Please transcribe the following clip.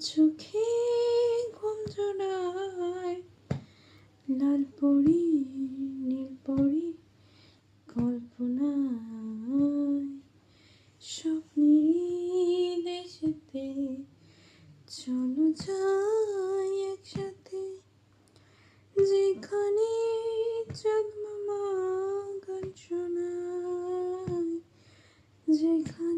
চোখে ঘুম জড়ায়, লাল পরি নীল পরি কল্পনায়, স্বপ্নের দেশেতে চলো যাই একসাথে, যেখানে চাঁদ মামা গান শোনায়, যেখানে